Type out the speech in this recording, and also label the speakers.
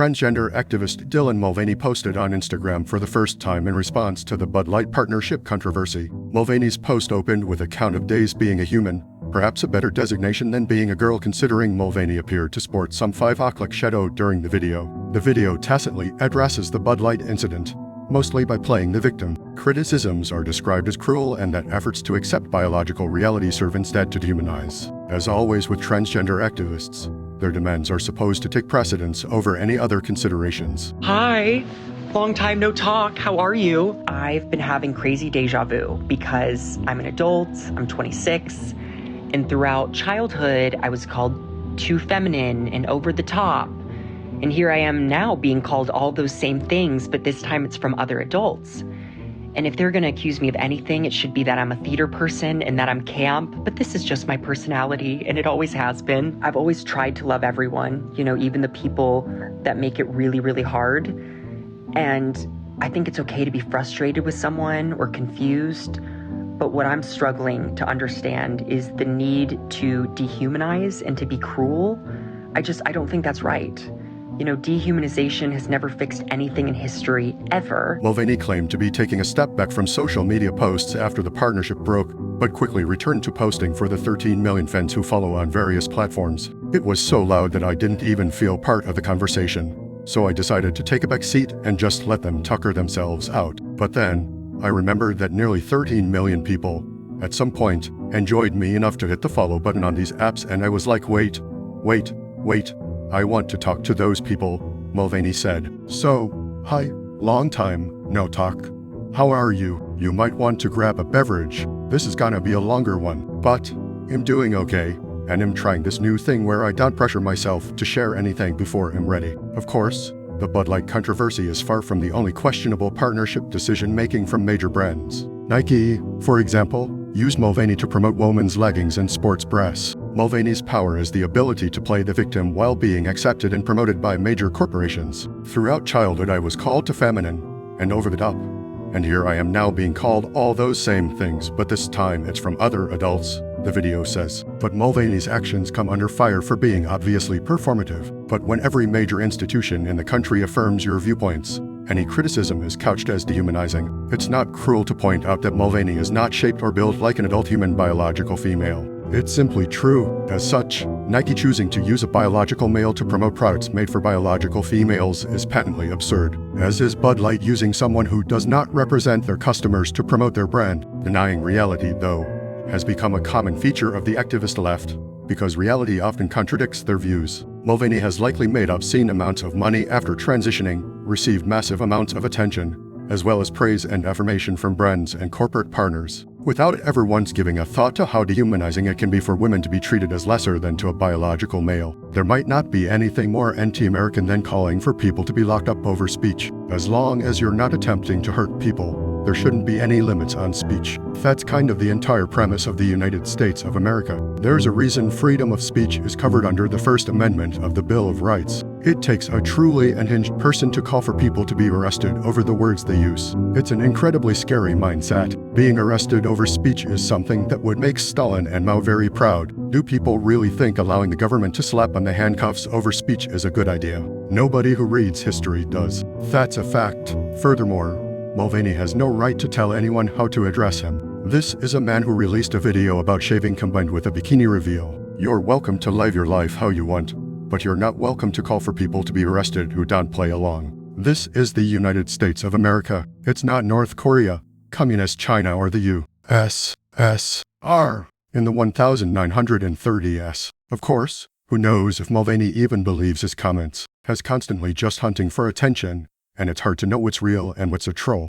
Speaker 1: Transgender activist Dylan Mulvaney posted on Instagram for the first time in response to the Bud Light partnership controversy. Mulvaney's post opened with a count of days being a human, perhaps a better designation than being a girl, considering Mulvaney appeared to sport some 5 o'clock shadow during the video. The video tacitly addresses the Bud Light incident, mostly by playing the victim. Criticisms are described as cruel and that efforts to accept biological reality serve instead to dehumanize. As always with transgender activists, their demands are supposed to take precedence over any other considerations.
Speaker 2: Hi, long time no talk. How are you? I've been having crazy deja vu because I'm an adult, I'm 26, and throughout childhood, I was called too feminine and over the top. And here I am now being called all those same things, but this time it's from other adults. And if they're gonna accuse me of anything, it should be that I'm a theater person and that I'm camp, but this is just my personality, and it always has been. I've always tried to love everyone, even the people that make it really, really hard. And I think it's okay to be frustrated with someone or confused, but what I'm struggling to understand is the need to dehumanize and to be cruel. I don't think that's right. Dehumanization has never fixed anything in history, ever.
Speaker 1: Mulvaney claimed to be taking a step back from social media posts after the partnership broke, but quickly returned to posting for the 13 million fans who follow on various platforms. It was so loud that I didn't even feel part of the conversation, so I decided to take a back seat and just let them tucker themselves out. But then, I remembered that nearly 13 million people, at some point, enjoyed me enough to hit the follow button on these apps, and I was like, wait. I want to talk to those people, Mulvaney said. So, hi, long time, no talk. How are you? You might want to grab a beverage. This is gonna be a longer one, but I'm doing okay, and I'm trying this new thing where I don't pressure myself to share anything before I'm ready. Of course, the Bud Light controversy is far from the only questionable partnership decision-making from major brands. Nike, for example, used Mulvaney to promote women's leggings and sports bras. Mulvaney's power is the ability to play the victim while being accepted and promoted by major corporations. Throughout childhood, I was called too feminine and over the top. And here I am now being called all those same things, but this time it's from other adults, the video says. But Mulvaney's actions come under fire for being obviously performative. But when every major institution in the country affirms your viewpoints, any criticism is couched as dehumanizing. It's not cruel to point out that Mulvaney is not shaped or built like an adult human biological female. It's simply true. As such, Nike choosing to use a biological male to promote products made for biological females is patently absurd, as is Bud Light using someone who does not represent their customers to promote their brand. Denying reality, though, has become a common feature of the activist left, because reality often contradicts their views. Mulvaney has likely made obscene amounts of money after transitioning, received massive amounts of attention, as well as praise and affirmation from brands and corporate partners, without ever once giving a thought to how dehumanizing it can be for women to be treated as lesser than to a biological male. There might not be anything more anti-American than calling for people to be locked up over speech. As long as you're not attempting to hurt people, there shouldn't be any limits on speech. That's kind of the entire premise of the United States of America. There's a reason freedom of speech is covered under the First Amendment of the Bill of Rights. It takes a truly unhinged person to call for people to be arrested over the words they use. It's an incredibly scary mindset. Being arrested over speech is something that would make Stalin and Mao very proud. Do people really think allowing the government to slap on the handcuffs over speech is a good idea? Nobody who reads history does. That's a fact. Furthermore, Mulvaney has no right to tell anyone how to address him. This is a man who released a video about shaving combined with a bikini reveal. You're welcome to live your life how you want, but you're not welcome to call for people to be arrested who don't play along. This is the United States of America. It's not North Korea, Communist China, or the USSR in the 1930s. Of course, who knows if Mulvaney even believes his comments, has constantly just hunting for attention, and it's hard to know what's real and what's a troll.